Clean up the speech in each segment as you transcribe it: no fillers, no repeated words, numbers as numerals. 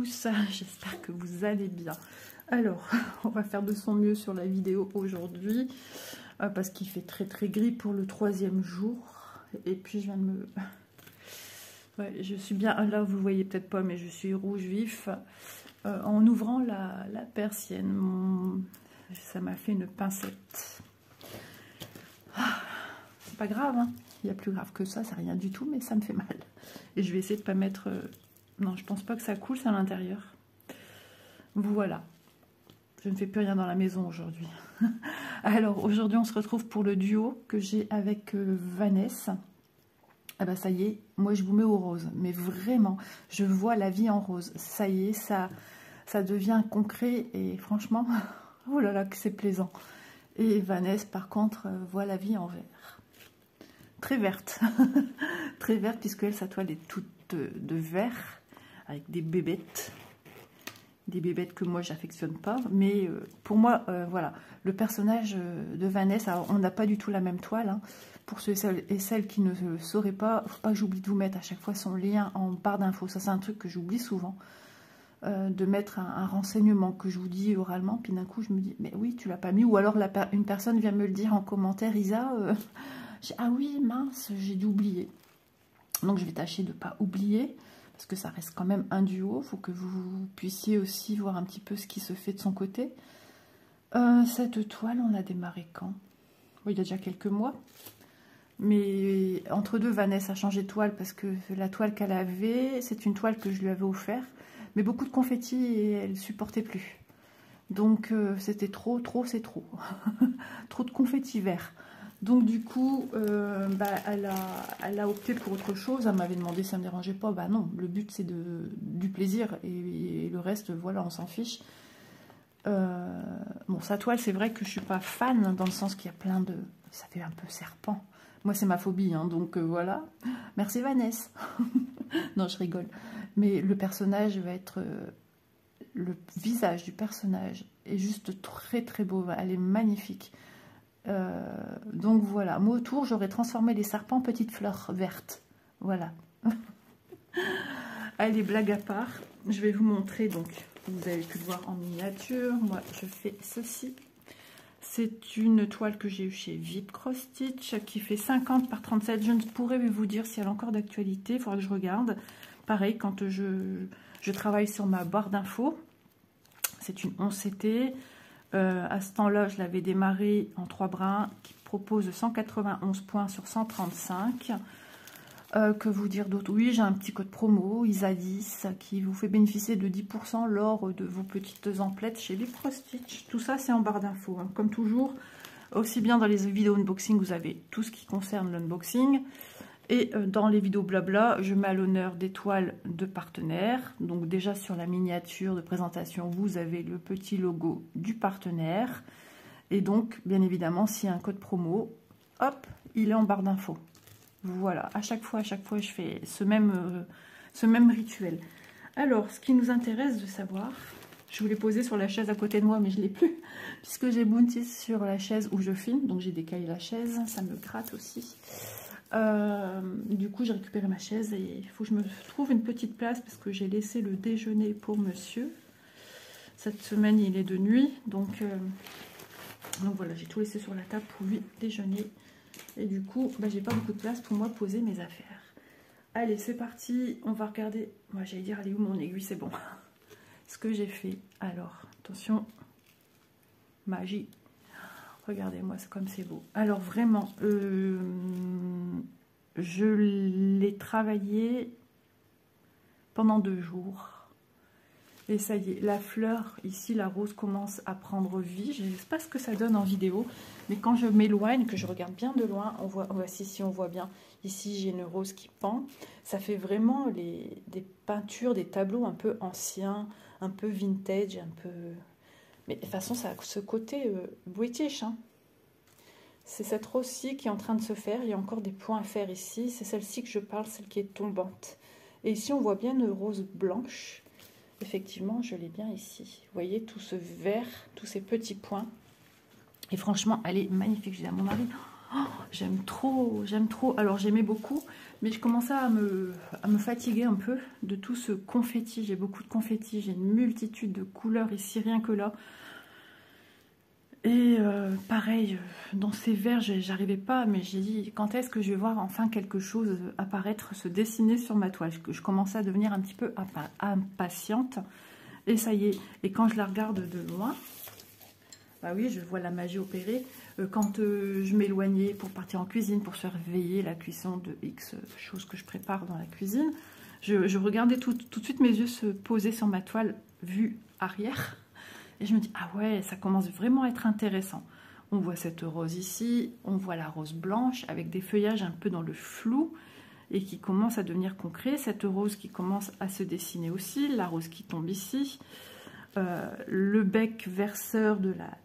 tous, j'espère que vous allez bien. Alors, on va faire de son mieux sur la vidéo aujourd'hui, parce qu'il fait très très gris pour le 3e jour. Et puis je viens de me... Ouais, je suis bien, là vous voyez peut-être pas, mais je suis rouge vif. En ouvrant la persienne, ça m'a fait une pincette. C'est pas grave, hein. Il y a plus grave que ça, c'est rien du tout, mais ça me fait mal. Et je vais essayer de pas mettre... Non, je pense pas que ça coule, c'est à l'intérieur. Voilà. Je ne fais plus rien dans la maison aujourd'hui. Alors, aujourd'hui, on se retrouve pour le duo que j'ai avec Vanessa. Ah bah ça y est, moi je vous mets au rose. Mais vraiment, je vois la vie en rose. Ça y est, ça devient concret et franchement, oh là là que c'est plaisant. Et Vanessa, par contre, voit la vie en vert. Très verte. Très verte, puisque elle, sa toile est toute de vert, avec des bébêtes. Des bébêtes que moi, j'affectionne pas. Mais pour moi, voilà, le personnage de Vanessa, on n'a pas du tout la même toile. Hein. Pour ceux et celles qui ne le sauraient pas, il ne faut pas que j'oublie de vous mettre à chaque fois son lien en barre d'infos. Ça, c'est un truc que j'oublie souvent. De mettre un renseignement que je vous dis oralement, puis d'un coup, je me dis, mais oui, tu l'as pas mis. Ou alors, une personne vient me le dire en commentaire, Isa... ah oui, mince, j'ai dû oublier. Donc, je vais tâcher de ne pas oublier, parce que ça reste quand même un duo. Il faut que vous puissiez aussi voir un petit peu ce qui se fait de son côté. Cette toile, on l'a démarré quand? Oui, il y a déjà quelques mois. Mais entre deux, Vanessa a changé de toile, parce que la toile qu'elle avait, c'est une toile que je lui avais offert. Mais beaucoup de confettis et elle ne supportait plus. Donc, c'était trop, c'est trop. Trop de confettis verts. Donc du coup, elle a opté pour autre chose. Elle m'avait demandé si ça ne me dérangeait pas. Bah non, le but c'est du plaisir et le reste, voilà, on s'en fiche. Bon, sa toile, c'est vrai que je ne suis pas fan, dans le sens qu'il y a plein de... Ça fait un peu serpent. Moi, c'est ma phobie, hein, donc voilà. Merci Vanessa. Non, je rigole. Mais le personnage va être... le visage du personnage est juste très très beau. Elle est magnifique. Donc voilà, moi autour j'aurais transformé les serpents en petites fleurs vertes, voilà. Allez, blague à part, je vais vous montrer, donc vous avez pu le voir en miniature. Moi je fais ceci, c'est une toile que j'ai eue chez VIP Cross Stitch qui fait 50 par 37. Je ne pourrais vous dire si elle est encore d'actualité, il faudra que je regarde. Pareil, quand je travaille sur ma barre d'infos, c'est une 11 CT. À ce temps-là, je l'avais démarré en 3 brins qui propose 191 points sur 135. Que vous dire d'autre? Oui, j'ai un petit code promo, ISA10, qui vous fait bénéficier de 10% lors de vos petites emplettes chez VIP Cross Stitch. Tout ça, c'est en barre d'infos. Hein. Comme toujours, aussi bien dans les vidéos unboxing, vous avez tout ce qui concerne l'unboxing. Et dans les vidéos blabla, je mets à l'honneur des toiles de partenaires. Donc déjà sur la miniature de présentation, vous avez le petit logo du partenaire. Et donc, bien évidemment, s'il y a un code promo, hop, il est en barre d'infos. Voilà, à chaque fois, je fais ce même rituel. Alors, ce qui nous intéresse de savoir, je voulais poser sur la chaise à côté de moi, mais je ne l'ai plus, puisque j'ai Bounty sur la chaise où je filme. Donc j'ai décalé la chaise, ça me gratte aussi. Du coup j'ai récupéré ma chaise et il faut que je me trouve une petite place parce que j'ai laissé le déjeuner pour monsieur. Cette semaine il est de nuit, donc voilà, j'ai tout laissé sur la table pour lui déjeuner et du coup j'ai pas beaucoup de place pour moi poser mes affaires. Allez, c'est parti, on va regarder. Moi j'allais dire, allez où mon aiguille, c'est bon. Ce que j'ai fait, alors attention, magie. Regardez-moi, c'est comme c'est beau. Alors vraiment, je l'ai travaillé pendant 2 jours. Et ça y est, la fleur, ici, la rose commence à prendre vie. Je ne sais pas ce que ça donne en vidéo, mais quand je m'éloigne, que je regarde bien de loin, on voit, voici, si on voit bien, ici j'ai une rose qui pend. Ça fait vraiment des peintures, des tableaux un peu anciens, un peu vintage, un peu... Mais de toute façon, ça a ce côté british. Hein. C'est cette rose-ci qui est en train de se faire. Il y a encore des points à faire ici. C'est celle-ci que je parle, celle qui est tombante. Et ici, on voit bien une rose blanche. Effectivement, je l'ai bien ici. Vous voyez tout ce vert, tous ces petits points. Et franchement, elle est magnifique. Je dis à mon mari, J'aime trop, j'aime trop. Alors j'aimais beaucoup, mais je commençais à me fatiguer un peu de tout ce confetti. J'ai beaucoup de confetti, j'ai une multitude de couleurs ici, rien que là. Et pareil, dans ces verres, j'arrivais pas, mais j'ai dit, quand est-ce que je vais voir enfin quelque chose apparaître, se dessiner sur ma toile? Je commençais à devenir un petit peu impatiente. Et ça y est, et quand je la regarde de loin, bah oui, je vois la magie opérer. Quand je m'éloignais pour partir en cuisine, pour surveiller la cuisson de X choses que je prépare dans la cuisine, je regardais tout de suite mes yeux se poser sur ma toile vue arrière. Et je me dis, ah ouais, ça commence vraiment à être intéressant. On voit cette rose ici, on voit la rose blanche avec des feuillages un peu dans le flou et qui commence à devenir concret. Cette rose qui commence à se dessiner aussi, la rose qui tombe ici. Le bec verseur de la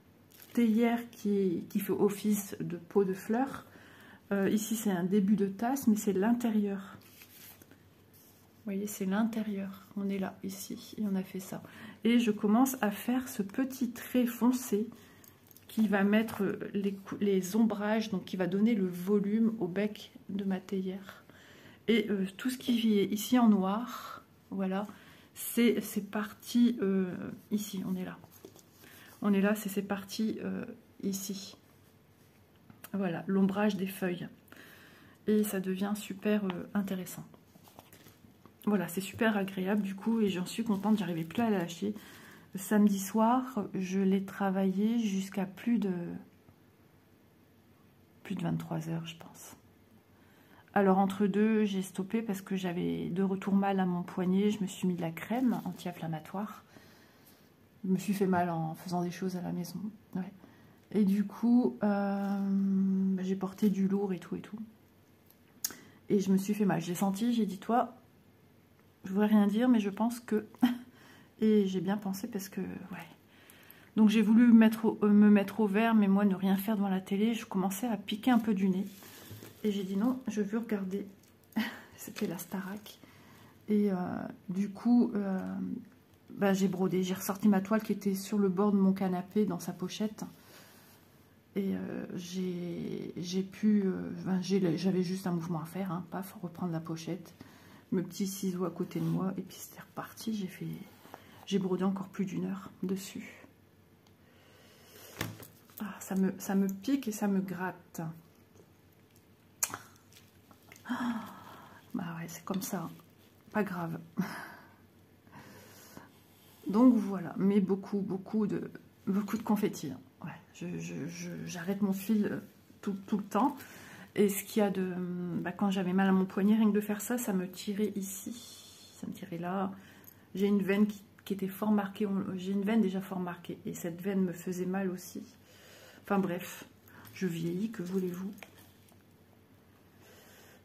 théière qui fait office de pot de fleurs. Ici, c'est un début de tasse, mais c'est l'intérieur. Vous voyez, c'est l'intérieur. On est là, ici, et on a fait ça. Et je commence à faire ce petit trait foncé qui va mettre les ombrages, donc qui va donner le volume au bec de ma théière. Et tout ce qui est ici en noir, voilà, c'est parti ici, on est là. On est là, c'est parti ici. Voilà, l'ombrage des feuilles. Et ça devient super intéressant. Voilà, c'est super agréable du coup et j'en suis contente, j'arrivais plus à la lâcher. Le samedi soir, je l'ai travaillé jusqu'à plus de 23 heures, je pense. Alors entre deux, j'ai stoppé parce que j'avais de retour mal à mon poignet. Je me suis mis de la crème anti-inflammatoire. Je me suis fait mal en faisant des choses à la maison. Ouais. Et du coup, j'ai porté du lourd et tout et tout. Et je me suis fait mal. J'ai senti, j'ai dit, toi, je voudrais rien dire, mais je pense que... Et j'ai bien pensé parce que, ouais. Donc j'ai voulu me mettre au vert, mais moi, ne rien faire devant la télé. Je commençais à piquer un peu du nez. Et j'ai dit non, je veux regarder. C'était la Starac. Et du coup, bah, j'ai brodé. J'ai ressorti ma toile qui était sur le bord de mon canapé dans sa pochette. Et j'ai pu... j'avais juste un mouvement à faire, hein, paf, reprendre la pochette. Mes petits ciseaux à côté de moi. Et puis c'était reparti. J'ai brodé encore plus d'1 heure dessus. Ah, ça me pique et ça me gratte. Bah ouais, c'est comme ça, pas grave. Donc voilà, mais beaucoup de confetti. Ouais, j'arrête mon fil tout le temps. Et ce qu'il y a de... Bah, quand j'avais mal à mon poignet, rien que de faire ça, ça me tirait ici. Ça me tirait là. J'ai une veine qui était fort marquée. J'ai une veine déjà fort marquée. Et cette veine me faisait mal aussi. Enfin bref, je vieillis, que voulez-vous?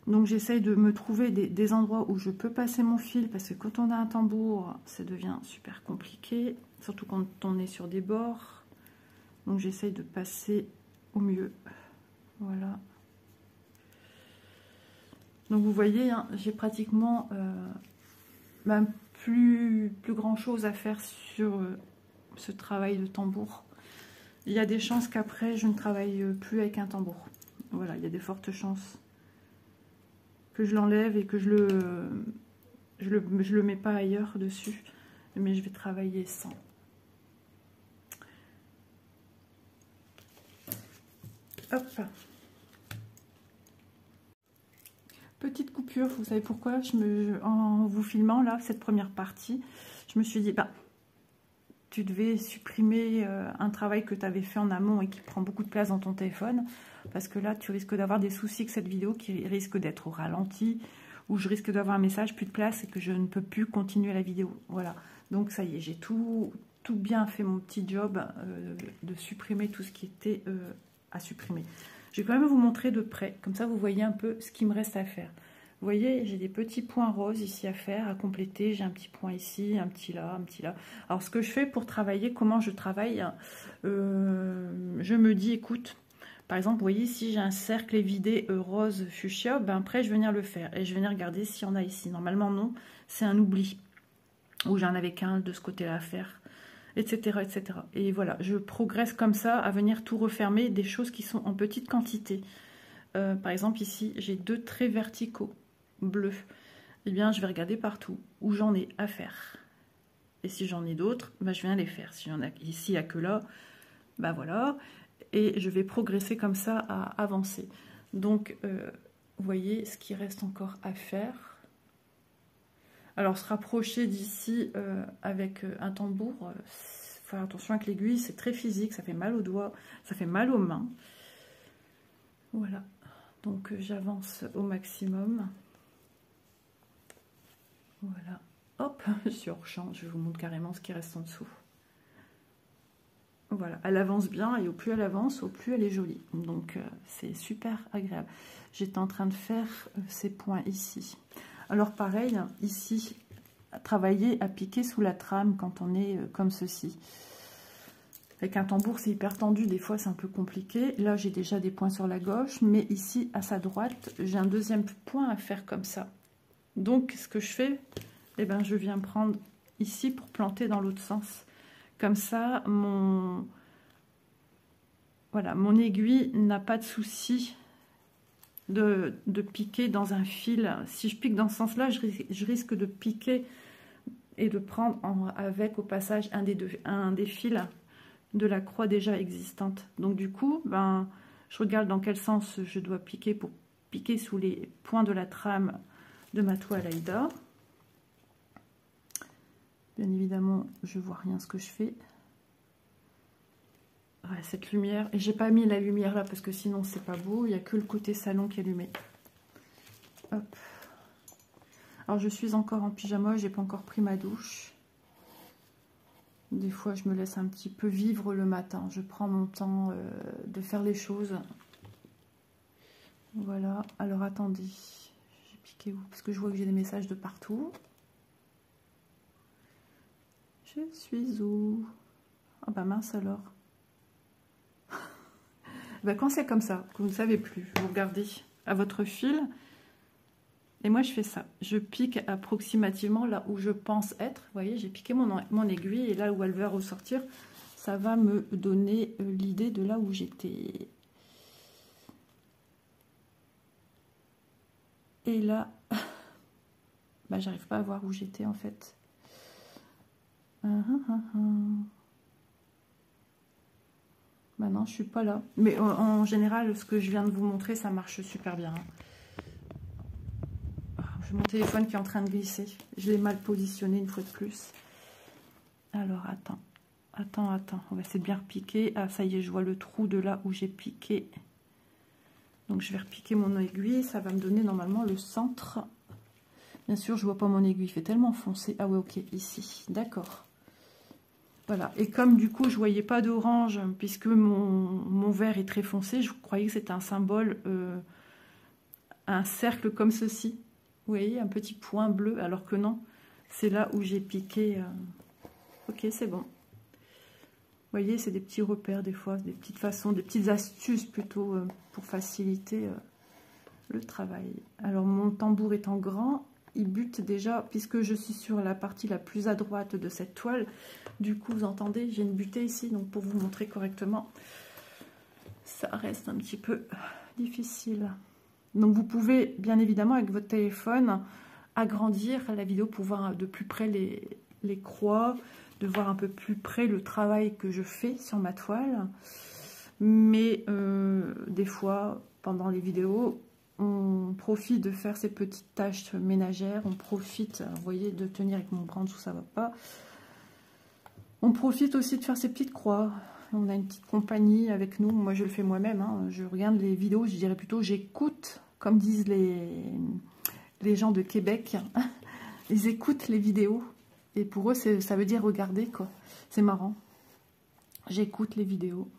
Donc j'essaye de me trouver des endroits où je peux passer mon fil, parce que quand on a un tambour, ça devient super compliqué, surtout quand on est sur des bords. Donc j'essaye de passer au mieux. Voilà. Donc vous voyez, hein, j'ai pratiquement plus grand chose à faire sur ce travail de tambour. Il y a des chances qu'après je ne travaille plus avec un tambour. Voilà, il y a des fortes chances que je l'enlève et que je le mets pas ailleurs dessus, mais je vais travailler sans. Hop. Petite coupure, vous savez pourquoi? En vous filmant là, cette première partie, je me suis dit, bah, tu devais supprimer un travail que tu avais fait en amont et qui prend beaucoup de place dans ton téléphone, parce que là, tu risques d'avoir des soucis avec cette vidéo qui risque d'être au ralenti, ou je risque d'avoir un message, plus de place, et que je ne peux plus continuer la vidéo. Voilà, donc ça y est, j'ai tout bien fait mon petit job de supprimer tout ce qui était à supprimer. Je vais quand même vous montrer de près, comme ça vous voyez un peu ce qu'il me reste à faire. Vous voyez, j'ai des petits points roses ici à faire, à compléter. J'ai un petit point ici, un petit là, un petit là. Alors, ce que je fais pour travailler, comment je travaille, je me dis, écoute, par exemple, vous voyez, si j'ai un cercle évidé rose fuchsia, ben après, je vais venir le faire. Et je vais venir regarder s'il y en a ici. Normalement, non, c'est un oubli. Ou j'en avais qu'un de ce côté-là à faire. etc., etc. Et voilà, je progresse comme ça à venir tout refermer, des choses qui sont en petite quantité. Par exemple, ici, j'ai 2 traits verticaux bleus. Eh bien, je vais regarder partout où j'en ai à faire. Et si j'en ai d'autres, bah, je viens les faire. Si j'en ai ici, il n'y a que là, bah voilà. Et je vais progresser comme ça à avancer. Donc, vous voyez ce qui reste encore à faire. Alors, se rapprocher d'ici avec un tambour, faire attention avec l'aiguille, c'est très physique, ça fait mal aux doigts, ça fait mal aux mains. Voilà, donc j'avance au maximum. Voilà, hop, sur champ, je vous montre carrément ce qui reste en dessous. Voilà, elle avance bien et au plus elle avance, au plus elle est jolie. Donc c'est super agréable. J'étais en train de faire ces points ici. Alors pareil, ici, travailler à piquer sous la trame quand on est comme ceci. Avec un tambour, c'est hyper tendu, des fois c'est un peu compliqué. Là, j'ai déjà des points sur la gauche, mais ici, à sa droite, j'ai un deuxième point à faire comme ça. Donc, ce que je fais, eh ben, je viens prendre ici pour planter dans l'autre sens. Comme ça, voilà, mon aiguille n'a pas de souci de piquer dans un fil. Si je pique dans ce sens-là, je risque de piquer et de prendre avec au passage un des fils de la croix déjà existante. Donc du coup, ben, je regarde dans quel sens je dois piquer pour piquer sous les points de la trame de ma toile Aïda. Bien évidemment, je vois rien ce que je fais. Ouais, cette lumière, et j'ai pas mis la lumière là parce que sinon c'est pas beau, il n'y a que le côté salon qui est allumé. Hop. Alors je suis encore en pyjama, j'ai pas encore pris ma douche. Des fois, je me laisse un petit peu vivre le matin. Je prends mon temps de faire les choses. Voilà. Alors, attendez. J'ai piqué où? Parce que je vois que j'ai des messages de partout. Je suis où? Ah bah mince alors. Ben, quand c'est comme ça, que vous ne savez plus, vous regardez à votre fil. Et moi, je fais ça. Je pique approximativement là où je pense être. Vous voyez, j'ai piqué mon aiguille et là où elle va ressortir, ça va me donner l'idée de là où j'étais. Et là, bah, j'arrive pas à voir où j'étais en fait. Bah non, je suis pas là. Mais en général, ce que je viens de vous montrer, ça marche super bien. Mon téléphone qui est en train de glisser. Je l'ai mal positionné une fois de plus. Alors, attends. On va essayer de bien repiquer. Ah, ça y est, je vois le trou de là où j'ai piqué. Donc, je vais repiquer mon aiguille. Ça va me donner normalement le centre. Bien sûr, je vois pas mon aiguille. Il fait tellement foncé. Ah ouais, ok, ici. D'accord. Voilà. Et comme du coup, je voyais pas d'orange, puisque mon vert est très foncé, je croyais que c'était un symbole, un cercle comme ceci. Vous voyez, un petit point bleu, alors que non, c'est là où j'ai piqué. Ok, c'est bon. Vous voyez, c'est des petits repères des fois, des petites façons, des petites astuces plutôt pour faciliter le travail. Alors, mon tambour étant grand, il bute déjà, puisque je suis sur la partie la plus à droite de cette toile. Du coup, vous entendez, j'ai une butée ici, donc pour vous montrer correctement, ça reste un petit peu difficile. Donc vous pouvez bien évidemment avec votre téléphone agrandir la vidéo pour voir de plus près les croix, de voir un peu plus près le travail que je fais sur ma toile. Mais des fois, pendant les vidéos, on profite de faire ces petites tâches ménagères, on profite, vous voyez, de tenir avec mon bras en dessous, ça va pas. On profite aussi de faire ces petites croix. On a une petite compagnie avec nous, moi je le fais moi-même, hein. Je regarde les vidéos, je dirais plutôt j'écoute. Comme disent les gens de Québec, ils écoutent les vidéos. Et pour eux, ça veut dire regarder, quoi. C'est marrant. J'écoute les vidéos.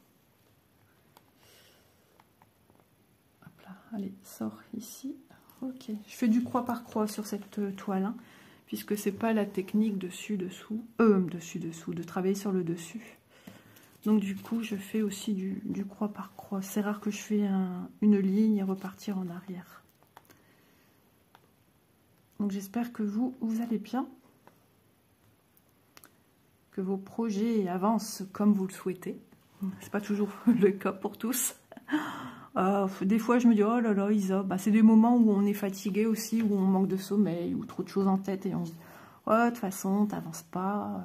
Hop là, allez, sors ici. Ok, je fais du croix par croix sur cette toile, hein, puisque c'est pas la technique dessus-dessous, de travailler sur le dessus. Donc du coup, je fais aussi du croix par croix. C'est rare que je fais une ligne et repartir en arrière. Donc j'espère que vous allez bien. que vos projets avancent comme vous le souhaitez. C'est pas toujours le cas pour tous. Des fois, je me dis, oh là là, Isa, bah, c'est des moments où on est fatigué aussi, où on manque de sommeil, ou trop de choses en tête, et on se dit, oh, de toute façon, t'avances pas,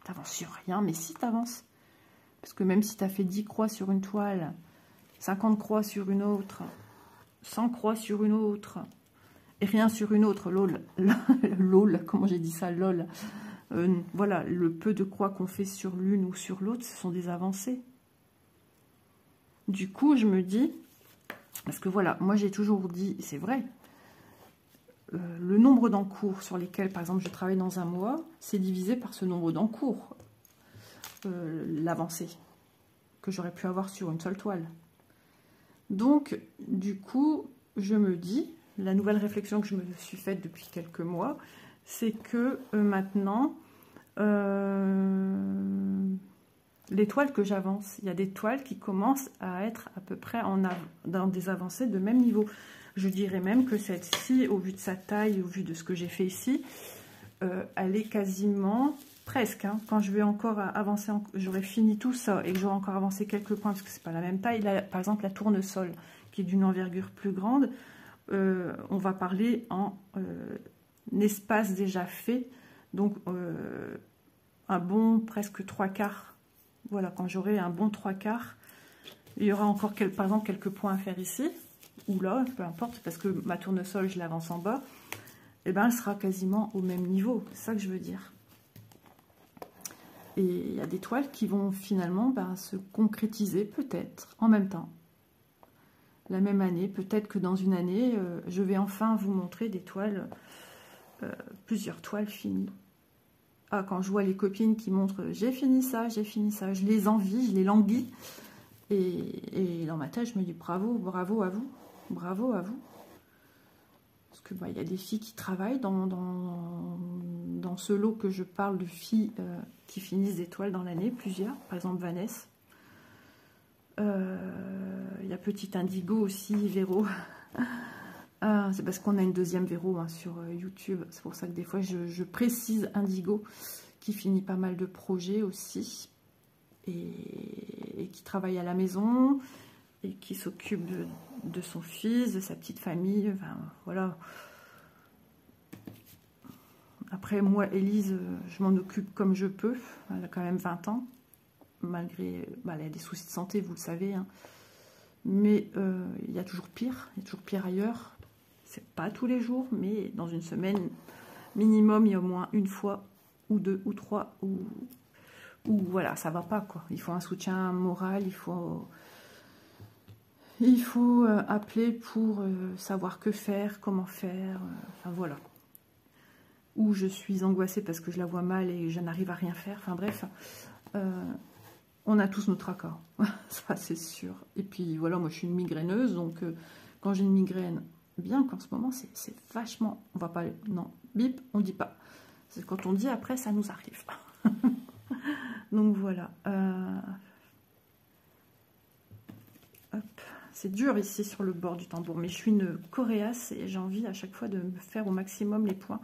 t'avances sur rien, mais si t'avances. Parce que même si t'as fait 10 croix sur une toile, 50 croix sur une autre, 100 croix sur une autre, et rien sur une autre, lol, lol, comment j'ai dit ça, lol. Voilà, le peu de croix qu'on fait sur l'une ou sur l'autre, ce sont des avancées. Du coup, je me dis, parce que voilà, moi j'ai toujours dit, c'est vrai, le nombre d'encours sur lesquels, par exemple, je travaille dans un mois, c'est divisé par ce nombre d'encours, l'avancée, que j'aurais pu avoir sur une seule toile. Donc, du coup, je me dis, la nouvelle réflexion que je me suis faite depuis quelques mois, c'est que maintenant, les toiles que j'avance, il y a des toiles qui commencent à être à peu près dans des avancées de même niveau. Je dirais même que celle-ci, au vu de sa taille, au vu de ce que j'ai fait ici, elle est quasiment presque. Hein. Quand je vais encore avancer, j'aurai fini tout ça et que j'aurai encore avancé quelques points, parce que c'est pas la même taille. Là, par exemple, la tournesol, qui est d'une envergure plus grande, on va parler en espace déjà fait. Donc, un bon presque 3/4. Voilà, quand j'aurai un bon 3/4, il y aura encore, par exemple, quelques points à faire ici, ou là, peu importe, parce que ma tournesol, je l'avance en bas, et ben elle sera quasiment au même niveau. C'est ça que je veux dire. Et il y a des toiles qui vont finalement se concrétiser, peut-être, en même temps. La même année, peut-être que dans une année, je vais enfin vous montrer des toiles, plusieurs toiles finies. Ah, quand je vois les copines qui montrent « j'ai fini ça, je les envie, je les languis. Et dans ma tête, je me dis « bravo, bravo à vous, bravo à vous ». Parce que y a des filles qui travaillent dans ce lot que je parle de filles qui finissent des toiles dans l'année, plusieurs. Par exemple, Vanessa. Il y a Petit Indigo aussi, Véro. C'est parce qu'on a une deuxième Véro sur YouTube. C'est pour ça que des fois, je précise Indigo, qui finit pas mal de projets aussi. Et qui travaille à la maison. Et qui s'occupe de son fils, de sa petite famille. Enfin, voilà. Après, moi, Élise, je m'en occupe comme je peux. Elle a quand même 20 ans. Malgré... elle a des soucis de santé, vous le savez. Hein. Mais il y a toujours pire. Il y a toujours pire ailleurs. C'est pas tous les jours, mais dans une semaine, minimum, il y a au moins une fois, ou deux, ou trois, ou voilà, ça va pas, quoi. Il faut un soutien moral, il faut appeler pour savoir que faire, comment faire, enfin voilà. Ou je suis angoissée parce que je la vois mal et je n'arrive à rien faire, enfin bref. On a tous nos tracas, ça c'est sûr. Et puis voilà, moi je suis une migraineuse, donc quand j'ai une migraine, bien qu'en ce moment c'est vachement, on va pas, non, bip, on dit pas. C'est quand on dit après, ça nous arrive. Donc voilà. Hop. C'est dur ici sur le bord du tambour, mais je suis une coréasse et j'ai envie à chaque fois de me faire au maximum les points.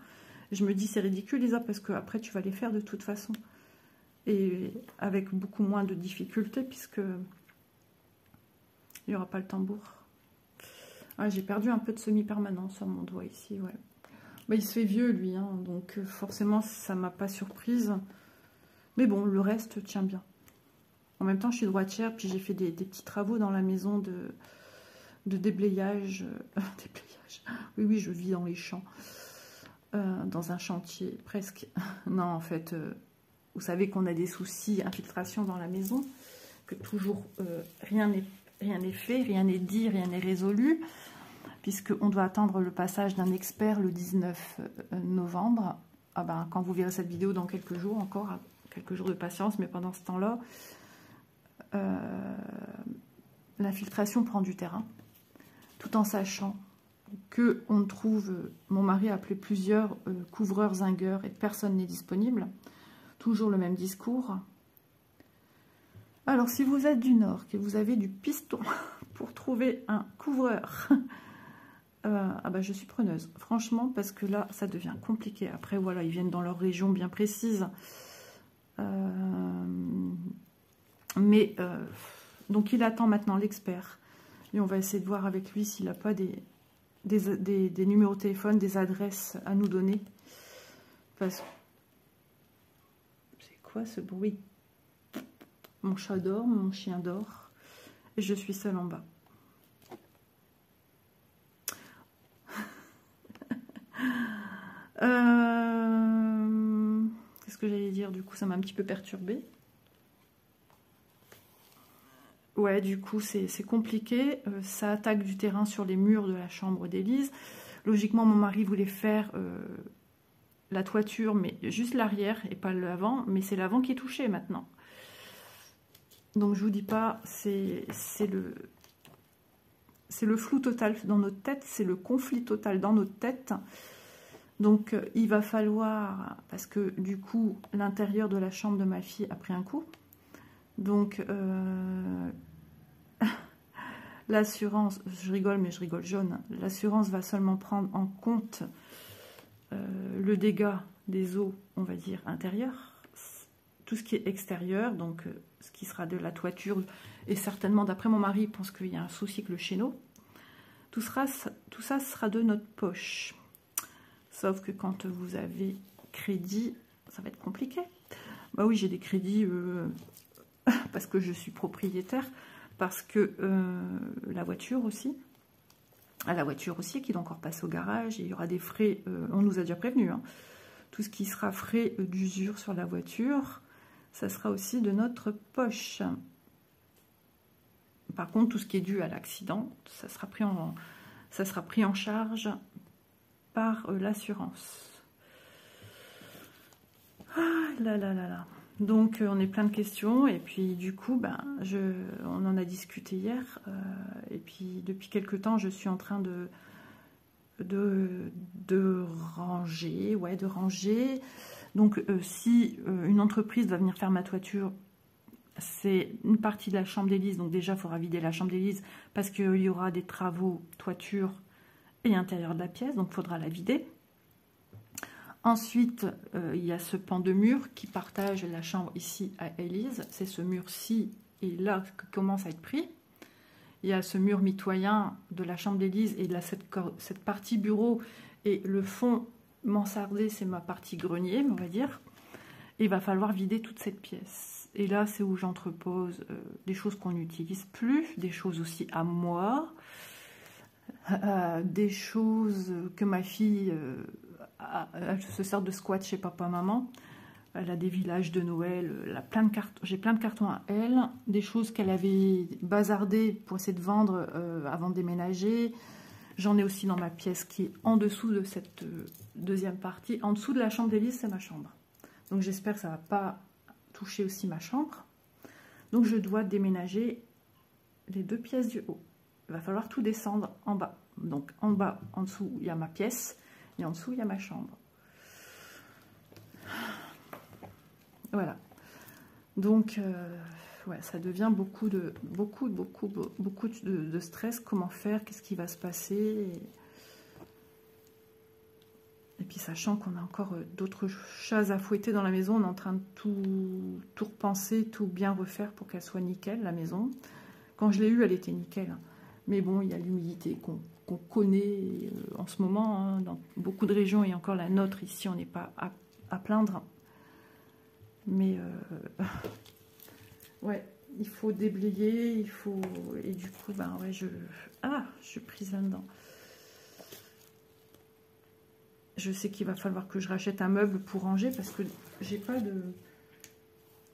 Je me dis c'est ridicule Lisa, parce que après tu vas les faire de toute façon. Et avec beaucoup moins de difficultés, puisque il n'y aura pas le tambour. Ah, j'ai perdu un peu de semi-permanence sur mon doigt ici, ouais. Il se fait vieux lui, hein, donc forcément ça m'a pas surprise. Mais bon, le reste tient bien. En même temps, je suis droitière, puis j'ai fait des petits travaux dans la maison de déblayage. Déblayage. Oui, oui, je vis dans les champs. Dans un chantier, presque. Non, en fait, vous savez qu'on a des soucis, infiltration dans la maison, que toujours rien n'est fait, rien n'est dit, rien n'est résolu, puisqu'on doit attendre le passage d'un expert le 19 novembre. Ah ben, quand vous verrez cette vidéo dans quelques jours encore, quelques jours de patience, mais pendant ce temps-là, l'infiltration prend du terrain, tout en sachant que on trouve, mon mari a appelé plusieurs couvreurs zingueurs et personne n'est disponible, toujours le même discours. Alors si vous êtes du Nord, que vous avez du piston pour trouver un couvreur, ah bah, je suis preneuse, franchement, parce que là ça devient compliqué. Après voilà, ils viennent dans leur région bien précise. Donc il attend maintenant l'expert. Et on va essayer de voir avec lui s'il n'a pas des numéros de téléphone, des adresses à nous donner. Parce que... C'est quoi ce bruit? Mon chat dort, mon chien dort. Et je suis seule en bas. Qu'est-ce que j'allais dire? Du coup, ça m'a un petit peu perturbée. Ouais, du coup, c'est compliqué. Ça attaque du terrain sur les murs de la chambre d'Élise. Logiquement, mon mari voulait faire la toiture, mais juste l'arrière et pas l'avant. Mais c'est l'avant qui est touché maintenant. Donc, je vous dis pas, c'est le flou total dans notre tête. C'est le conflit total dans notre tête. Donc, il va falloir... Parce que, du coup, l'intérieur de la chambre de ma fille a pris un coup. Donc, l'assurance, je rigole, mais je rigole jaune, l'assurance va seulement prendre en compte le dégât des eaux, on va dire, intérieures, tout ce qui est extérieur, donc ce qui sera de la toiture, et certainement, d'après mon mari, il pense qu'il y a un souci avec le chéneau. Tout ça sera de notre poche. Sauf que quand vous avez crédit, ça va être compliqué. Bah oui, j'ai des crédits... parce que je suis propriétaire, parce que la voiture aussi qui doit encore passer au garage, et il y aura des frais, on nous a déjà prévenu, hein, tout ce qui sera frais d'usure sur la voiture, ça sera aussi de notre poche. Par contre, tout ce qui est dû à l'accident, ça sera pris en charge par l'assurance. Ah là là là là. Donc, on est plein de questions, et puis du coup, on en a discuté hier, et puis depuis quelques temps, je suis en train de ranger, Donc, si une entreprise va venir faire ma toiture, c'est une partie de la chambre d'Élise, donc déjà, il faudra vider la chambre d'Élise, parce qu'il y aura des travaux toiture et intérieur de la pièce, donc il faudra la vider. Ensuite, il y a ce pan de mur qui partage la chambre ici à Élise. C'est ce mur-ci et là que commence à être pris. Il y a ce mur mitoyen de la chambre d'Élise et de cette partie bureau. Et le fond mansardé, c'est ma partie grenier, on va dire. Et il va falloir vider toute cette pièce. Et là, c'est où j'entrepose des choses qu'on n'utilise plus, des choses aussi à moi, des choses que ma fille... elle se sert de squat chez papa-maman. Elle a des villages de Noël. J'ai plein de cartons à elle. Des choses qu'elle avait bazardées pour essayer de vendre avant de déménager. J'en ai aussi dans ma pièce qui est en dessous de cette deuxième partie. En dessous de la chambre d'Élise, c'est ma chambre. Donc j'espère que ça ne va pas toucher aussi ma chambre. Donc je dois déménager les deux pièces du haut. Il va falloir tout descendre en bas. Donc en bas, en dessous, il y a ma pièce. Et en dessous, il y a ma chambre. Voilà. Donc, ouais, ça devient beaucoup de stress. Comment faire? Qu'est-ce qui va se passer? Et puis, sachant qu'on a encore d'autres chats à fouetter dans la maison, on est en train de tout repenser, tout bien refaire pour qu'elle soit nickel, la maison. Quand je l'ai eue, elle était nickel. Mais bon, il y a l'humidité qu'on connaît en ce moment, hein, dans beaucoup de régions, et encore la nôtre, ici, on n'est pas à plaindre. Mais, ouais, il faut déblayer, il faut... Et du coup, ouais, je suis prise là-dedans. Je sais qu'il va falloir que je rachète un meuble pour ranger, parce que j'ai pas de...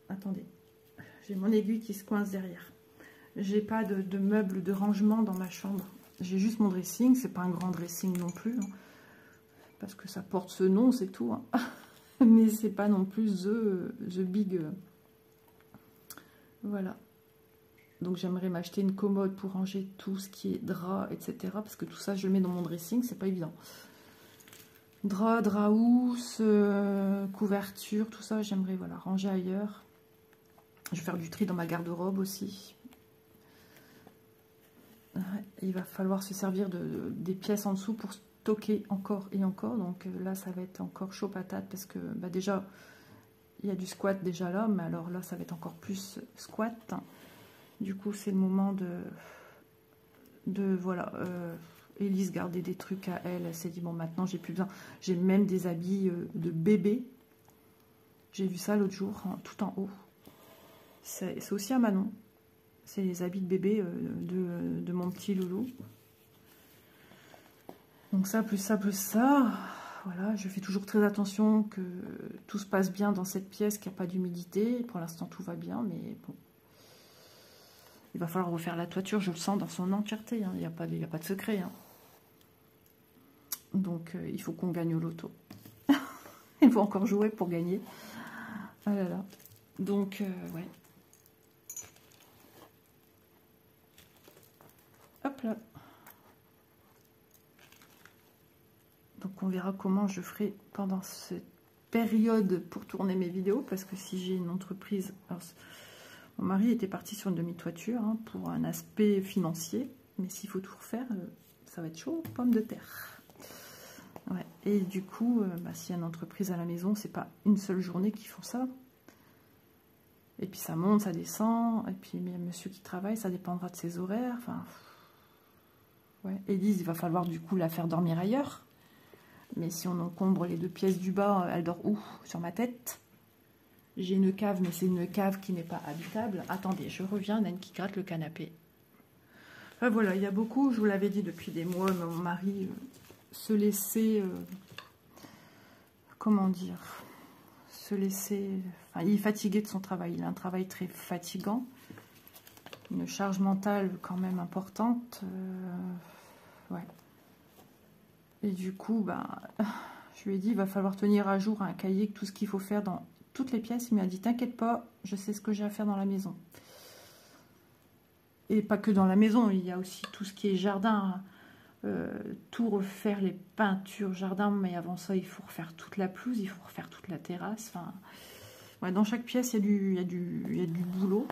Attendez, j'ai mon aiguille qui se coince derrière. J'ai pas de meuble de rangement dans ma chambre. J'ai juste mon dressing, c'est pas un grand dressing non plus, hein, parce que ça porte ce nom, c'est tout. Hein. Mais c'est pas non plus the big. Voilà. Donc j'aimerais m'acheter une commode pour ranger tout ce qui est drap, etc. Parce que tout ça, je le mets dans mon dressing, c'est pas évident. Drap, housse, couverture, tout ça, j'aimerais voilà, ranger ailleurs. Je vais faire du tri dans ma garde-robe aussi. Il va falloir se servir des pièces en dessous pour stocker encore et encore. Donc là, ça va être encore chaud patate parce que déjà, il y a du squat déjà là, mais alors là, ça va être encore plus squat. Du coup, c'est le moment de voilà, Élise gardait des trucs à elle. Elle s'est dit, bon, maintenant, j'ai plus besoin. J'ai même des habits de bébé. J'ai vu ça l'autre jour, tout en haut. C'est aussi à Manon. C'est les habits de bébé de mon petit loulou. Donc ça, plus ça, plus ça. Voilà, je fais toujours très attention que tout se passe bien dans cette pièce, qu'il n'y a pas d'humidité. Pour l'instant, tout va bien, mais bon. Il va falloir refaire la toiture, je le sens dans son entièreté. Hein. Il n'y a pas de secret. Hein. Donc, il faut qu'on gagne au loto. Il faut encore jouer pour gagner. Ah là là. Donc, ouais. Hop là. Donc on verra comment je ferai pendant cette période pour tourner mes vidéos. Parce que si j'ai une entreprise... Alors, mon mari était parti sur une demi-toiture hein, pour un aspect financier. Mais s'il faut tout refaire, ça va être chaud, pomme de terre. Ouais. Et du coup, s'il y a une entreprise à la maison, c'est pas une seule journée qu'ils font ça. Et puis ça monte, ça descend. Et puis il y a monsieur qui travaille, ça dépendra de ses horaires. Enfin, ouais. Élise, il va falloir du coup la faire dormir ailleurs. Mais si on encombre les 2 pièces du bas, elle dort où? Sur ma tête. J'ai une cave, mais c'est une cave qui n'est pas habitable. Attendez, je reviens, Naine qui gratte le canapé. Enfin, voilà, il y a beaucoup, je vous l'avais dit depuis des mois, mon mari se laissait... comment dire? Se laisser... Enfin, il est fatigué de son travail. Il a un travail très fatigant. Une charge mentale quand même importante. Ouais. Et du coup, je lui ai dit, il va falloir tenir à jour un cahier, tout ce qu'il faut faire dans toutes les pièces. Il m'a dit, t'inquiète pas, je sais ce que j'ai à faire dans la maison. Et pas que dans la maison, il y a aussi tout ce qui est jardin, tout refaire, les peintures jardin, mais avant ça, il faut refaire toute la pelouse, il faut refaire toute la terrasse. Enfin, ouais, dans chaque pièce, il y a du boulot.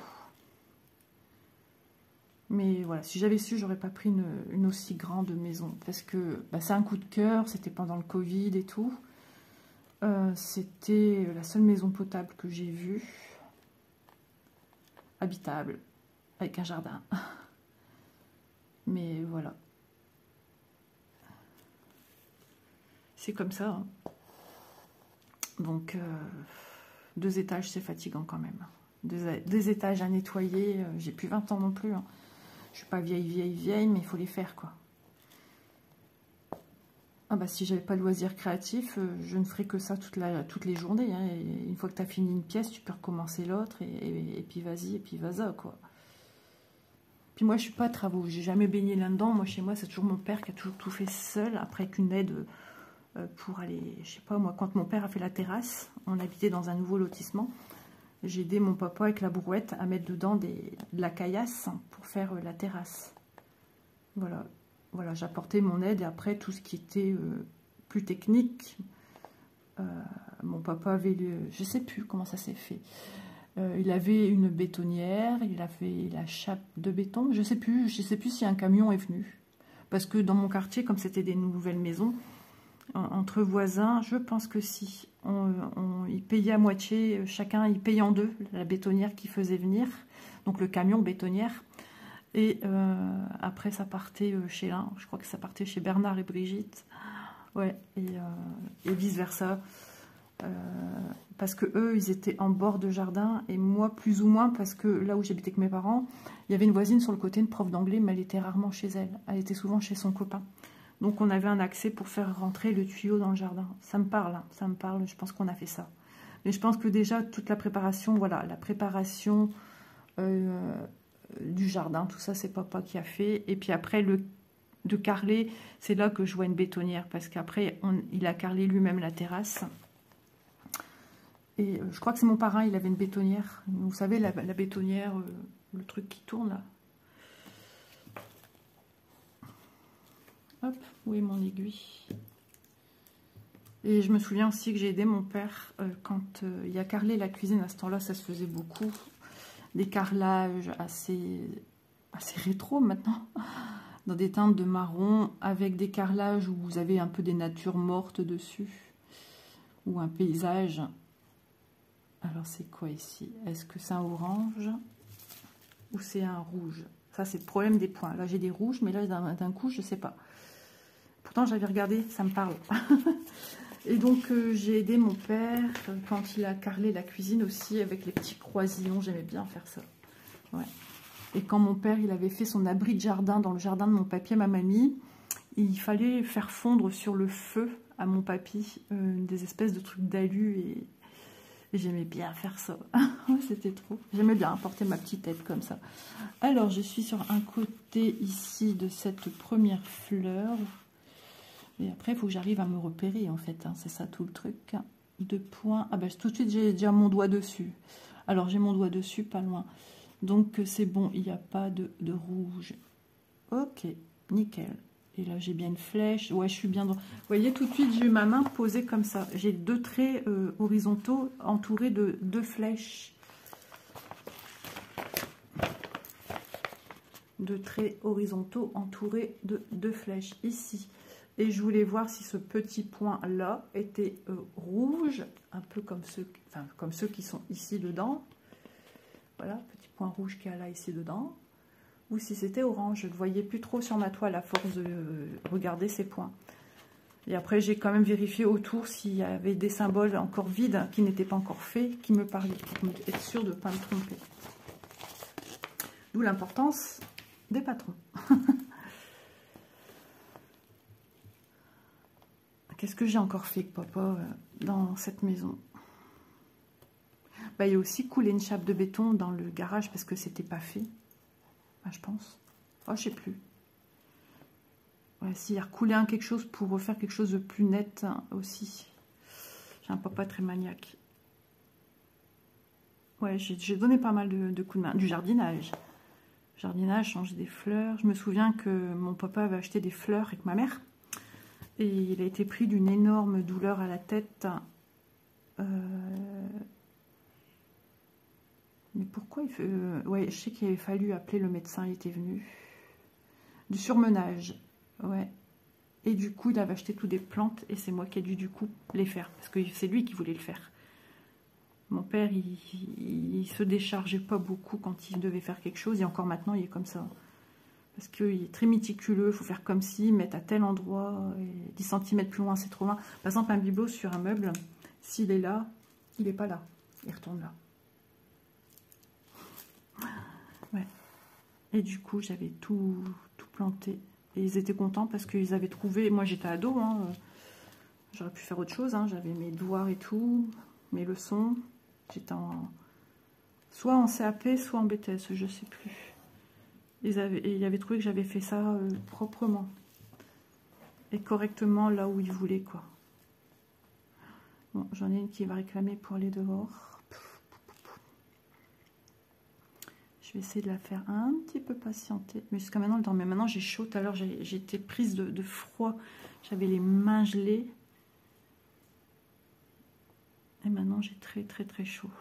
Mais voilà, si j'avais su, j'aurais pas pris une aussi grande maison. Parce que c'est un coup de cœur, c'était pendant le Covid et tout. C'était la seule maison potable que j'ai vue. Habitable, avec un jardin. Mais voilà. C'est comme ça. Hein. Donc, 2 étages, c'est fatigant quand même. 2 étages à nettoyer, j'ai plus 20 ans non plus. Hein. Je suis pas vieille, mais il faut les faire, quoi. Ah si j'avais pas de loisir créatif, je ne ferais que ça toutes les journées. Hein. Et une fois que tu as fini une pièce, tu peux recommencer l'autre, et puis vas-y, et puis vas-y, quoi. Puis moi, je suis pas travaux, j'ai jamais baigné là-dedans. Moi, chez moi, c'est toujours mon père qui a toujours tout fait seul, après qu'une aide pour aller, je sais pas, moi, quand mon père a fait la terrasse, on habitait dans un nouveau lotissement. J'ai aidé mon papa avec la brouette à mettre dedans de la caillasse pour faire la terrasse. Voilà, voilà, j'apportais mon aide et après tout ce qui était plus technique, mon papa avait, je sais plus comment ça s'est fait. Il avait une bétonnière, il avait la chape de béton, je sais plus si un camion est venu. Parce que dans mon quartier, comme c'était des nouvelles maisons, entre voisins, je pense que si. Ils payaient à moitié, chacun il payait en 2, la bétonnière qui faisait venir, donc le camion bétonnière. Et après ça partait chez l'un, je crois que ça partait chez Bernard et Brigitte. Ouais, et vice versa. Parce que eux, ils étaient en bord de jardin, et moi plus ou moins, parce que là où j'habitais avec mes parents, il y avait une voisine sur le côté, une prof d'anglais, mais elle était rarement chez elle. Elle était souvent chez son copain. Donc on avait un accès pour faire rentrer le tuyau dans le jardin. Ça me parle, hein, ça me parle, je pense qu'on a fait ça. Mais je pense que déjà, toute la préparation, voilà, la préparation du jardin, tout ça, c'est papa qui a fait. Et puis après, de carreler, c'est là que je vois une bétonnière, parce qu'après, il a carrelé lui-même la terrasse. Et je crois que c'est mon parrain, il avait une bétonnière. Vous savez, la bétonnière, le truc qui tourne là. Hop, où est mon aiguille? Et je me souviens aussi que j'ai aidé mon père quand il a carrelé la cuisine. À ce temps-là, ça se faisait beaucoup. Des carrelages assez rétro maintenant. Dans des teintes de marron, avec des carrelages où vous avez un peu des natures mortes dessus. Ou un paysage. Alors, c'est quoi ici? Est-ce que c'est un orange ou c'est un rouge? Ça, c'est le problème des points. Là, j'ai des rouges, mais là, d'un coup, je ne sais pas. Pourtant, j'avais regardé, ça me parle. Et donc, j'ai aidé mon père quand il a carrelé la cuisine aussi avec les petits croisillons. J'aimais bien faire ça. Ouais. Et quand mon père, il avait fait son abri de jardin dans le jardin de mon papy et ma mamie, il fallait faire fondre sur le feu à mon papy des espèces de trucs d'alu et j'aimais bien faire ça. C'était trop. J'aimais bien porter ma petite tête comme ça. Alors, je suis sur un côté ici de cette première fleur. Et après, il faut que j'arrive à me repérer, en fait. Hein. C'est ça tout le truc. 2 points. Ah ben, tout de suite, j'ai déjà mon doigt dessus. Alors, j'ai mon doigt dessus, pas loin. Donc, c'est bon, il n'y a pas de rouge. Ok, nickel. Et là, j'ai bien une flèche. Ouais, je suis bien droit. Vous voyez, tout de suite, j'ai eu ma main posée comme ça. J'ai 2 traits horizontaux entourés de 2 flèches. 2 traits horizontaux entourés de 2 flèches ici. Et je voulais voir si ce petit point-là était rouge, un peu comme ceux qui sont ici dedans. Voilà, petit point rouge qu'il y a là, ici dedans. Ou si c'était orange, je ne le voyais plus trop sur ma toile à force de regarder ces points. Et après, j'ai quand même vérifié autour s'il y avait des symboles encore vides, qui n'étaient pas encore faits, qui me parlaient, pour être sûr de ne pas me tromper. D'où l'importance des patrons. Qu'est-ce que j'ai encore fait, papa, dans cette maison? Bah, il y a aussi coulé une chape de béton dans le garage parce que c'était pas fait. Ah, je pense. Oh, je sais plus. Ouais, s'il y a recoulé quelque chose pour refaire quelque chose de plus net hein, aussi. J'ai un papa très maniaque. Ouais, j'ai donné pas mal de coups de main. Du jardinage. Jardinage, changer des fleurs. Je me souviens que mon papa avait acheté des fleurs avec ma mère. Et il a été pris d'une énorme douleur à la tête. Mais pourquoi il fait... ouais, je sais qu'il avait fallu appeler le médecin, il était venu. Du surmenage, ouais. Et du coup, il avait acheté toutes des plantes et c'est moi qui ai dû du coup les faire. Parce que c'est lui qui voulait le faire. Mon père, il se déchargeait pas beaucoup quand il devait faire quelque chose. Et encore maintenant, il est comme ça. Parce qu'il est très méticuleux, il faut faire comme si, mettre à tel endroit, et 10 cm plus loin, c'est trop loin. Par exemple, un bibelot sur un meuble, s'il est là, il n'est pas là. Il retourne là. Ouais. Et du coup, j'avais tout planté. Et ils étaient contents parce qu'ils avaient trouvé... Moi, j'étais ado, hein, j'aurais pu faire autre chose. Hein, j'avais mes devoirs et tout, mes leçons. J'étais soit en CAP, soit en BTS, je sais plus. Ils avaient trouvé que j'avais fait ça proprement. Et correctement là où ils voulaient, quoi. Bon, j'en ai une qui va réclamer pour aller dehors. Je vais essayer de la faire un petit peu patienter. Mais jusqu'à maintenant, le temps. Mais maintenant, j'ai chaud. Tout à l'heure, j'ai été prise de froid. J'avais les mains gelées. Et maintenant, j'ai très, très, très chaud.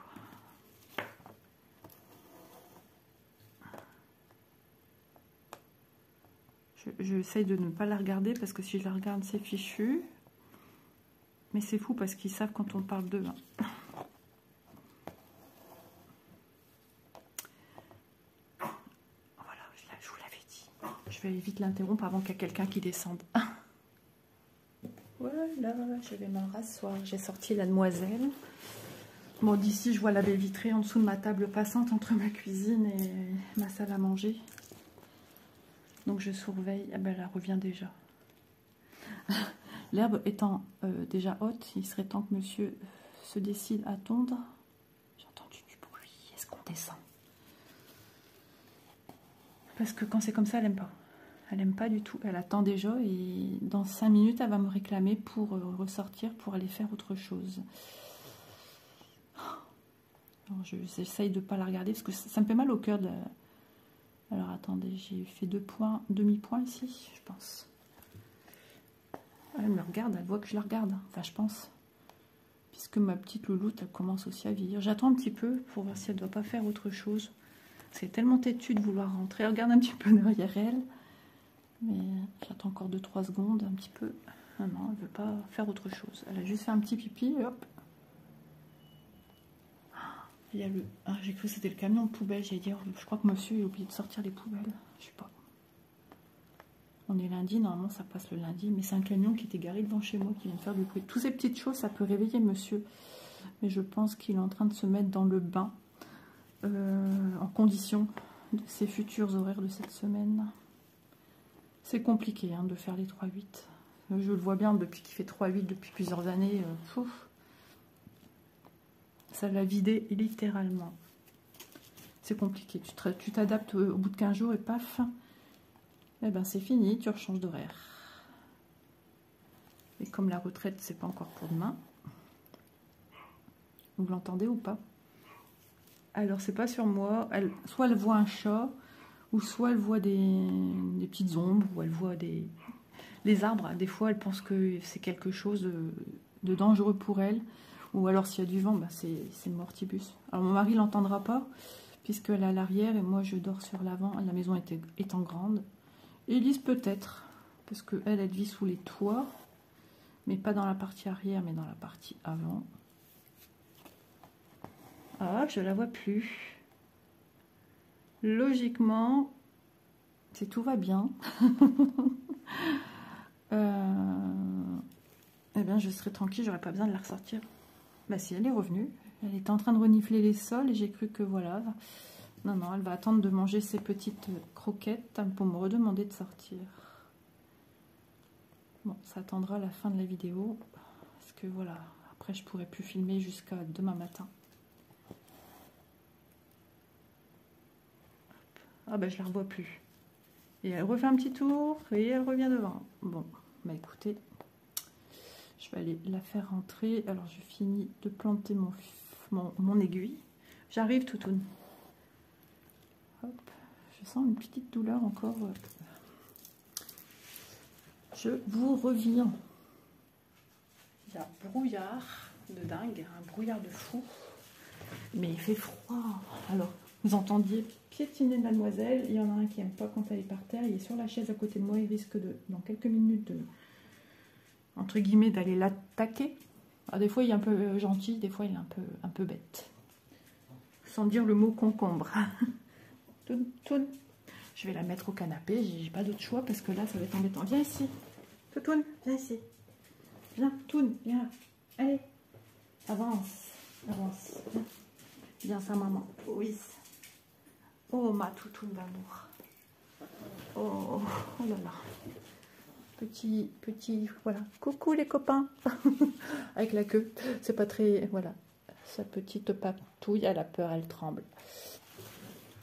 J'essaye de ne pas la regarder parce que si je la regarde, c'est fichu. Mais c'est fou parce qu'ils savent quand on parle d'eux. Hein. Voilà, je vous l'avais dit. Je vais vite l'interrompre avant qu'il y ait quelqu'un qui descende. Voilà, je vais me rasseoir. J'ai sorti la demoiselle. Bon, d'ici, je vois la baie vitrée en dessous de ma table passante entre ma cuisine et ma salle à manger. Donc, je surveille. Ah ben, elle revient déjà. L'herbe étant déjà haute, il serait temps que monsieur se décide à tondre. J'ai entendu du bruit. Est-ce qu'on descend? Parce que quand c'est comme ça, elle n'aime pas. Elle n'aime pas du tout. Elle attend déjà et dans 5 minutes, elle va me réclamer pour ressortir, pour aller faire autre chose. J'essaye de ne pas la regarder parce que ça me fait mal au cœur. Alors attendez, j'ai fait 2 points, demi-points ici, je pense. Elle me regarde, elle voit que je la regarde. Enfin, je pense. Puisque ma petite louloute, elle commence aussi à vieillir. J'attends un petit peu pour voir si elle ne doit pas faire autre chose. C'est tellement têtu de vouloir rentrer. Elle regarde un petit peu derrière elle. Mais j'attends encore 2-3 secondes, un petit peu. Ah non, elle ne veut pas faire autre chose. Elle a juste fait un petit pipi et hop. Il y a le... Ah, j'ai cru que c'était le camion de poubelle. J'ai dit, je crois que monsieur a oublié de sortir les poubelles. Je sais pas. On est lundi, normalement ça passe le lundi. Mais c'est un camion qui était garé devant chez moi qui vient de faire du bruit. Toutes ces petites choses, ça peut réveiller monsieur. Mais je pense qu'il est en train de se mettre dans le bain. En condition de ses futurs horaires de cette semaine. C'est compliqué hein, de faire les 3-8. Je le vois bien depuis qu'il fait 3-8 depuis plusieurs années. Ça l'a vidé littéralement. C'est compliqué. Tu t'adaptes au bout de 15 jours et paf, eh ben c'est fini, tu rechanges d'horaire. Et comme la retraite, c'est pas encore pour demain, vous l'entendez ou pas? Alors c'est pas sur moi. Soit elle voit un chat, ou soit elle voit des petites ombres, ou elle voit les arbres. Des fois, elle pense que c'est quelque chose de dangereux pour elle. Ou alors, s'il y a du vent, bah, c'est le mortibus. Alors, mon mari ne l'entendra pas, puisqu'elle est à l'arrière, et moi, je dors sur l'avant. La maison étant grande. Élise, peut-être, parce qu'elle vit sous les toits, mais pas dans la partie arrière, mais dans la partie avant. Ah, je la vois plus. Logiquement, tout va bien. Eh bien, je serai tranquille, j'aurais pas besoin de la ressortir. Bah si, elle est revenue. Elle était en train de renifler les sols et j'ai cru que voilà. Non, non, elle va attendre de manger ses petites croquettes pour me redemander de sortir. Bon, ça attendra la fin de la vidéo. Parce que voilà, après je pourrai plus filmer jusqu'à demain matin. Ah bah je la revois plus. Et elle refait un petit tour et elle revient devant. Bon, bah écoutez, je vais aller la faire rentrer. Alors je finis de planter mon aiguille. J'arrive, toutoune. Hop, je sens une petite douleur encore. Je vous reviens. Il y a brouillard de dingue, un brouillard de fou. Mais il fait froid. Alors, vous entendiez piétiner mademoiselle. Il y en a un qui n'aime pas quand elle est par terre. Il est sur la chaise à côté de moi. Il risque dans quelques minutes entre guillemets, d'aller l'attaquer. Des fois, il est un peu gentil. Des fois, il est un peu bête. Sans dire le mot concombre. Toutoune. Je vais la mettre au canapé. J'ai pas d'autre choix parce que là, ça va être embêtant. Viens ici. Toutoune, viens ici. Viens, Toune, viens. Allez. Avance. Avance. Viens. Viens, sa maman. Oui. Oh, ma toutoune d'amour. Oh, oh là là. Petit, voilà. Coucou les copains. Avec la queue. C'est pas très, voilà. Sa petite patouille, elle a peur, elle tremble.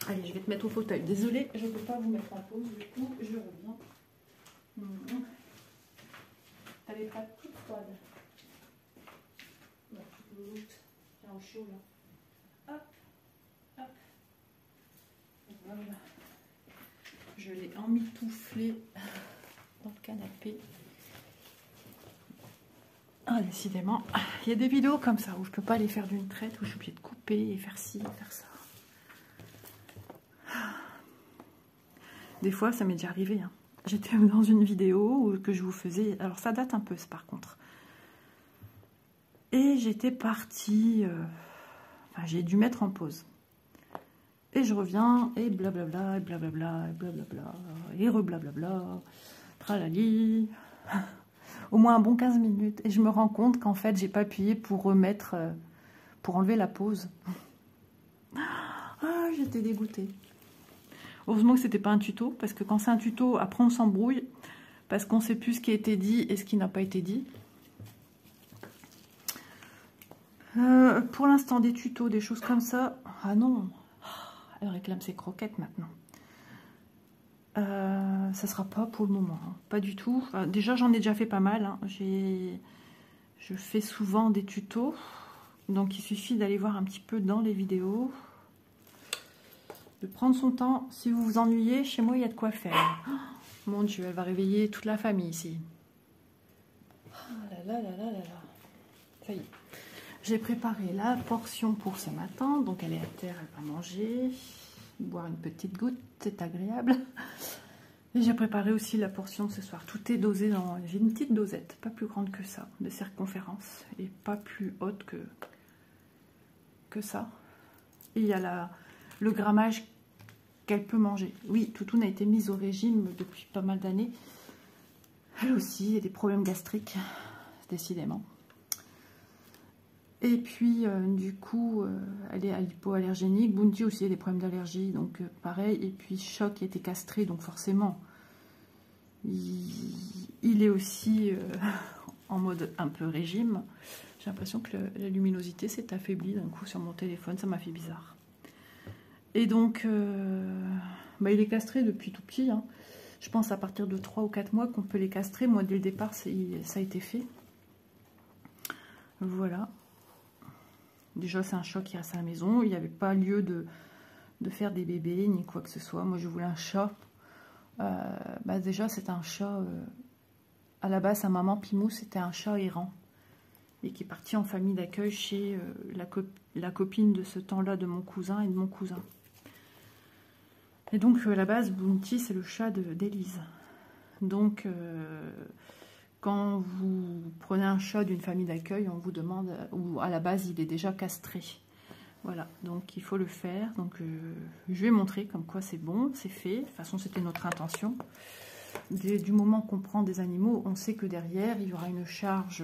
Allez, je vais te mettre au fauteuil. Désolée, je ne peux pas vous mettre en pause. Du coup, je reviens. T'avais pas toute froide. Non, tiens, au chaud là. Hop, hop. Voilà. Je l'ai emmitouflé dans le canapé. Ah, décidément, il y a des vidéos comme ça où je peux pas les faire d'une traite, où je suis obligée de couper et faire ci, faire ça. Des fois, ça m'est déjà arrivé. Hein. J'étais dans une vidéo que je vous faisais. Alors, ça date un peu, par contre. Et j'étais partie. Enfin, j'ai dû mettre en pause. Et je reviens, et blablabla, et blablabla, et blablabla, et reblablabla, tralali. Au moins un bon 15 minutes. Et je me rends compte qu'en fait, j'ai pas appuyé pour remettre. Pour enlever la pause. Ah, j'étais dégoûtée. Heureusement que c'était pas un tuto, parce que quand c'est un tuto, après on s'embrouille, parce qu'on sait plus ce qui a été dit et ce qui n'a pas été dit. Pour l'instant, des tutos, des choses comme ça, ah non, elle réclame ses croquettes maintenant. Ça sera pas pour le moment, hein. Pas du tout. Déjà, j'en ai déjà fait pas mal. Hein. Je fais souvent des tutos, donc il suffit d'aller voir un petit peu dans les vidéos. De prendre son temps. Si vous vous ennuyez, chez moi, il y a de quoi faire. Oh, mon Dieu, elle va réveiller toute la famille ici. Oh là là là là là là. Ça y est. J'ai préparé la portion pour ce matin. Donc, elle est à terre, elle va manger. Boire une petite goutte, c'est agréable. Et j'ai préparé aussi la portion de ce soir. Tout est dosé dans... J'ai une petite dosette, pas plus grande que ça, de circonférence. Et pas plus haute que ça. et il y a le grammage qu'elle peut manger. Oui, Toutoune a été mise au régime depuis pas mal d'années. Elle aussi a des problèmes gastriques, décidément. Et puis, du coup, elle est hypoallergénique. Bounty aussi a des problèmes d'allergie, donc pareil. Et puis, Choc a été castré, donc forcément, il est aussi en mode un peu régime. J'ai l'impression que la luminosité s'est affaiblie d'un coup sur mon téléphone, ça m'a fait bizarre. Et donc, bah, il est castré depuis tout petit. Hein. Je pense à partir de 3 ou 4 mois qu'on peut les castrer. Moi, dès le départ, ça a été fait. Voilà. Déjà, c'est un chat qui reste à la maison. Il n'y avait pas lieu de faire des bébés ni quoi que ce soit. Moi, je voulais un chat. Bah, déjà, c'est un chat... à la base, sa maman, Pimou, c'était un chat errant. Et qui est parti en famille d'accueil chez la copine de ce temps-là de mon cousin et de mon cousin. Et donc, à la base, Bounty, c'est le chat d'Élise. Donc, quand vous prenez un chat d'une famille d'accueil, on vous demande, ou à la base, il est déjà castré. Voilà, donc il faut le faire. Donc, je vais montrer comme quoi c'est bon, c'est fait. De toute façon, c'était notre intention. Du moment qu'on prend des animaux, on sait que derrière, il y aura une charge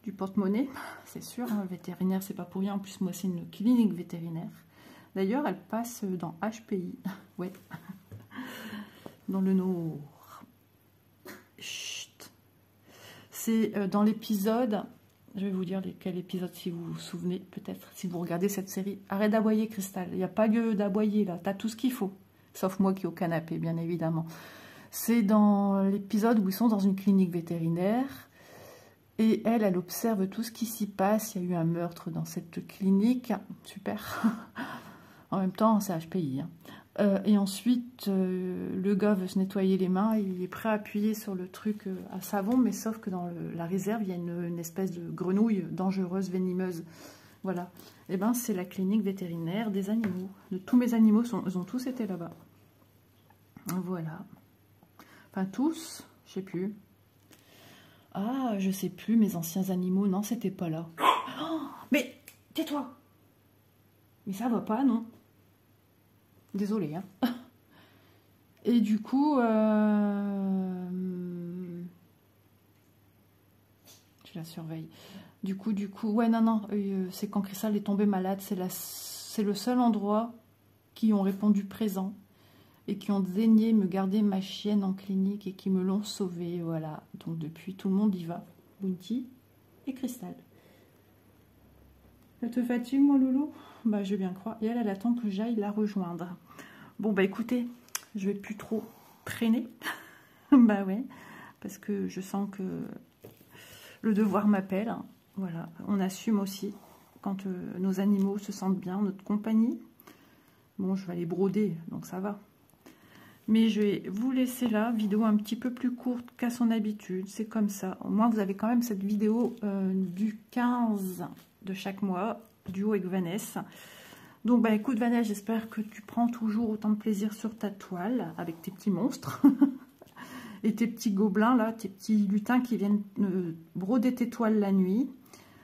du porte-monnaie, c'est sûr. Hein, le vétérinaire, c'est pas pour rien. En plus, moi, c'est une clinique vétérinaire. D'ailleurs, elle passe dans HPI. Ouais. Dans le Nord. Chut. C'est dans l'épisode... Je vais vous dire quel épisode, si vous vous souvenez, peut-être, si vous regardez cette série. Arrête d'aboyer, Cristal. Il n'y a pas lieu d'aboyer, là. T'as tout ce qu'il faut. Sauf moi qui est au canapé, bien évidemment. C'est dans l'épisode où ils sont dans une clinique vétérinaire. Et elle observe tout ce qui s'y passe. Il y a eu un meurtre dans cette clinique. Super. En même temps, c'est HPI. Hein. Et ensuite, le gars veut se nettoyer les mains. Il est prêt à appuyer sur le truc à savon. Mais sauf que dans la réserve, il y a une espèce de grenouille dangereuse, venimeuse. Voilà. Et ben, c'est la clinique vétérinaire des animaux. Tous mes animaux, ils ont tous été là-bas. Voilà. Enfin, tous. Je sais plus. Ah, je sais plus, mes anciens animaux. Non, c'était pas là. Oh, mais tais-toi. Mais ça va pas, non? Désolée, hein. Et du coup, je la surveille. Du coup, ouais, non, c'est quand Cristal est tombée malade. C'est le seul endroit qui ont répondu présent et qui ont daigné me garder ma chienne en clinique et qui me l'ont sauvée. Voilà. Donc depuis, tout le monde y va. Bounty et Cristal. Elle te fatigue, mon loulou? Bah, je vais bien croire. Et elle attend que j'aille la rejoindre. Bon, bah écoutez, je vais plus trop traîner. Bah ouais, parce que je sens que le devoir m'appelle. Voilà, on assume aussi quand nos animaux se sentent bien, notre compagnie. Bon, je vais aller broder, donc ça va. Mais je vais vous laisser là, vidéo un petit peu plus courte qu'à son habitude. C'est comme ça. Au moins, vous avez quand même cette vidéo du 15 de chaque mois, duo avec Vanessa. Donc, bah écoute, Vanessa, j'espère que tu prends toujours autant de plaisir sur ta toile avec tes petits monstres. Et tes petits gobelins, là, tes petits lutins qui viennent broder tes toiles la nuit.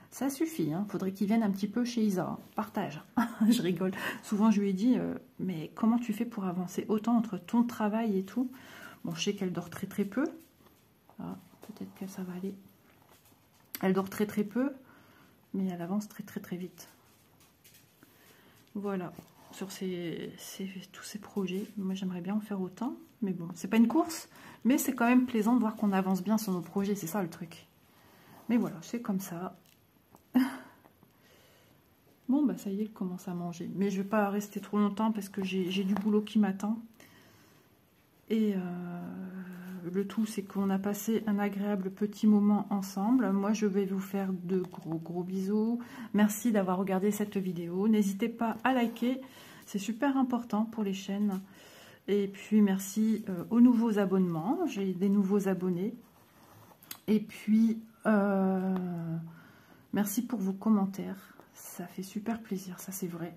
Ça suffit, hein. Faudrait qu'ils viennent un petit peu chez Isa. Partage. Je rigole. Souvent, je lui ai dit, mais comment tu fais pour avancer autant entre ton travail et tout? Bon, je sais qu'elle dort très très peu. Ah, peut-être que ça va aller. Elle dort très très peu, mais elle avance très très très vite. Voilà, sur tous ces projets. Moi, j'aimerais bien en faire autant. Mais bon, c'est pas une course, mais c'est quand même plaisant de voir qu'on avance bien sur nos projets. C'est ça le truc. Mais voilà, c'est comme ça. Bon, bah ça y est, elle commence à manger. Mais je vais pas rester trop longtemps parce que j'ai du boulot qui m'attend. Et le tout, c'est qu'on a passé un agréable petit moment ensemble. Moi, je vais vous faire de gros bisous. Merci d'avoir regardé cette vidéo. N'hésitez pas à liker. C'est super important pour les chaînes. Et puis, merci aux nouveaux abonnements. J'ai des nouveaux abonnés. Et puis, merci pour vos commentaires. Ça fait super plaisir, ça c'est vrai.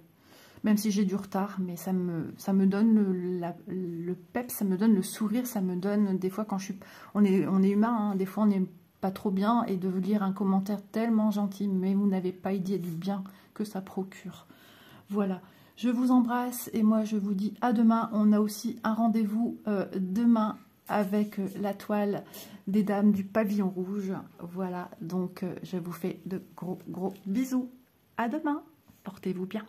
Même si j'ai du retard, mais ça me donne le pep, ça me donne le sourire, ça me donne des fois quand je suis... On est humain, hein, des fois on n'est pas trop bien, et de lire un commentaire tellement gentil, mais vous n'avez pas idée du bien que ça procure. Voilà, je vous embrasse et moi je vous dis à demain. On a aussi un rendez-vous demain avec la toile des dames du pavillon rouge. Voilà, donc je vous fais de gros bisous. À demain, portez-vous bien.